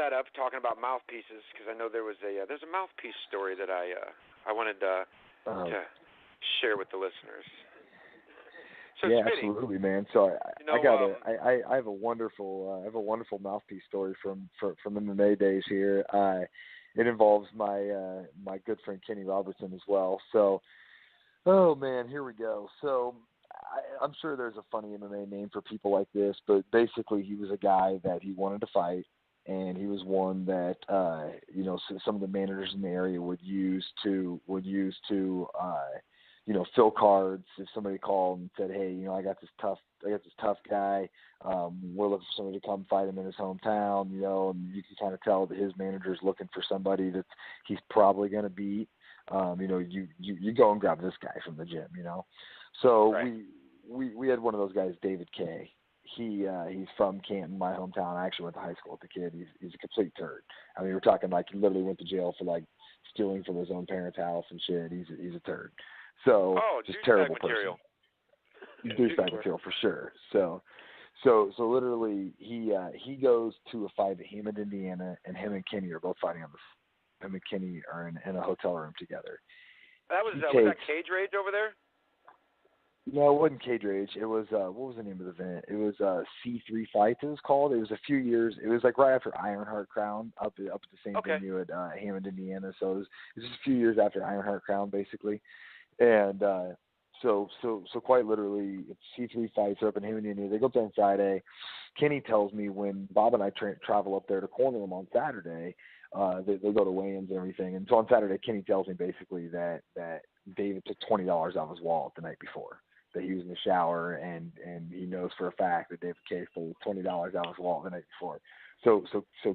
that up, talking about mouthpieces, because I know there's a mouthpiece story that I wanted to share with the listeners. So, yeah, Smitty, absolutely, man. So I have a wonderful mouthpiece story from MMA days here. It involves my good friend Kenny Robertson as well. So, oh man, here we go. So I'm sure there's a funny MMA name for people like this, but basically he was a guy that he wanted to fight, and he was one that some of the managers in the area would use to fill cards if somebody called and said, hey, I got this tough guy. We're looking for somebody to come fight him in his hometown, and you can kind of tell that his manager's looking for somebody that he's probably going to beat. You go and grab this guy from the gym, So right. we had one of those guys, David K. He's from Canton, my hometown. I actually went to high school with the kid. He's a complete turd. I mean, we're talking like he literally went to jail for like stealing from his own parents' house and shit. He's a turd. So just terrible person. Douchebag material for sure. So literally he goes to a fight at Hammond, Indiana, and him and Kenny are both fighting him and Kenny are in a hotel room together. That was that Cage Rage over there? No, it wasn't Cage Rage. It was what was the name of the event? It was C3 Fights. It was called. It was a few years. It was like right after Ironheart Crown up at the same venue at Hammond, Indiana. So it was just a few years after Ironheart Crown, basically. And so quite literally, it's C3 Fights are up in Hammond, Indiana. They go up there on Friday. Kenny tells me when Bob and I travel up there to corner them on Saturday, they go to weigh-ins and everything. And so on Saturday, Kenny tells me basically that David took $20 out of his wallet the night before, that he was in the shower, and he knows for a fact that David K pulled $20 out of his wallet the night before. So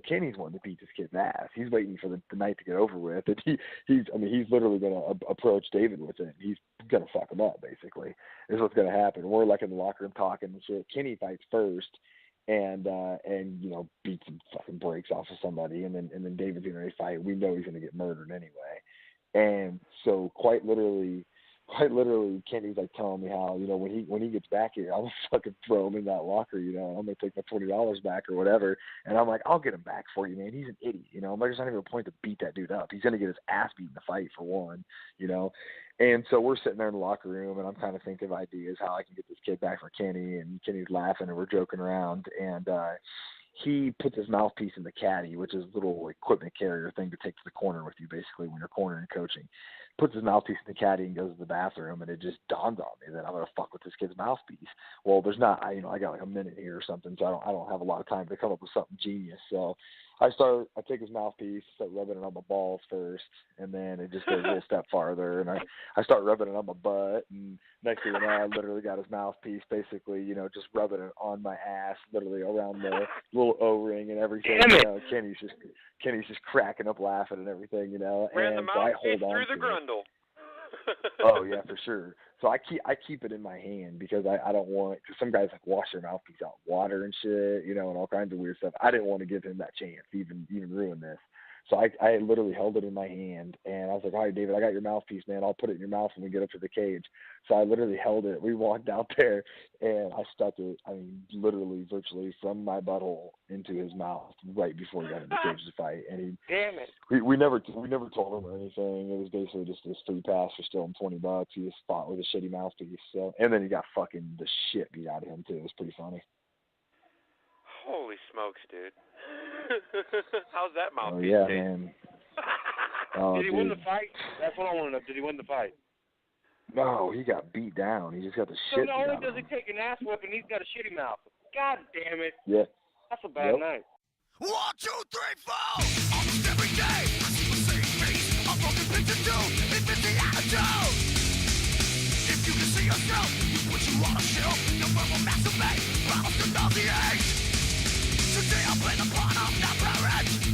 Kenny's wanting to beat this kid's ass. He's waiting for the night to get over with. And he's literally going to approach David with it. He's going to fuck him up, basically, is what's going to happen. We're like in the locker room talking and shit. Kenny fights first and beats some fucking breaks off of somebody. And then David's going to fight. We know he's going to get murdered anyway. And so quite literally, Kenny's like telling me how, when he gets back here, I'm gonna fucking throw him in that locker, I'm gonna take my $20 back or whatever. And I'm like, I'll get him back for you, man. He's an idiot, I'm like, there's not even a point to beat that dude up. He's gonna get his ass beat in the fight for one, And so we're sitting there in the locker room, and I'm kind of thinking of ideas how I can get this kid back for Kenny. And Kenny's laughing, and we're joking around, and he puts his mouthpiece in the caddy, which is a little equipment carrier thing to take to the corner with you, basically, when you're cornering and coaching. Puts his mouthpiece in the caddy and goes to the bathroom, and it just dawns on me that I'm gonna fuck with this kid's mouthpiece. Well, there's not, I got like a minute here or something, so I don't have a lot of time to come up with something genius. So I take his mouthpiece, start rubbing it on my balls first, and then it just goes a little step farther, and I start rubbing it on my butt, and next thing you know, I literally got his mouthpiece basically, just rubbing it on my ass, literally around the little O-ring and everything. Kenny's just cracking up laughing and everything, Ran the mouthpiece through the grundle. Oh yeah, for sure. So I keep it in my hand because I don't want, because some guys like wash their mouthpiece out in water and shit, and all kinds of weird stuff. I didn't want to give him that chance, even ruin this. So I literally held it in my hand, and I was like, all right, David, I got your mouthpiece, man. I'll put it in your mouth when we get up to the cage. So I literally held it. We walked out there, and I stuck it, literally, virtually from my butthole into his mouth right before he got in the cage to fight. And damn it. We never told him or anything. It was basically just this free pass for stealing $20. He just fought with a shitty mouthpiece. So, and then he got fucking the shit beat out of him, too. It was pretty funny. Holy smokes, dude. How's that mouthpiece? Oh, yeah, man. Did he win the fight? That's what I want to know. Did he win the fight? No, he got beat down. He just got the shit beat out of him. So not only does he take an ass whooping, he's got a shitty mouth. God damn it. Yeah. That's a bad night. 1, 2, 3, 4. Almost every day, I see the same face. A broken picture too. It's missing attitude. If you can see yourself, you put you on a shelf. Your verbal masturbate, bottles to nauseate. Today I play the part of not parent.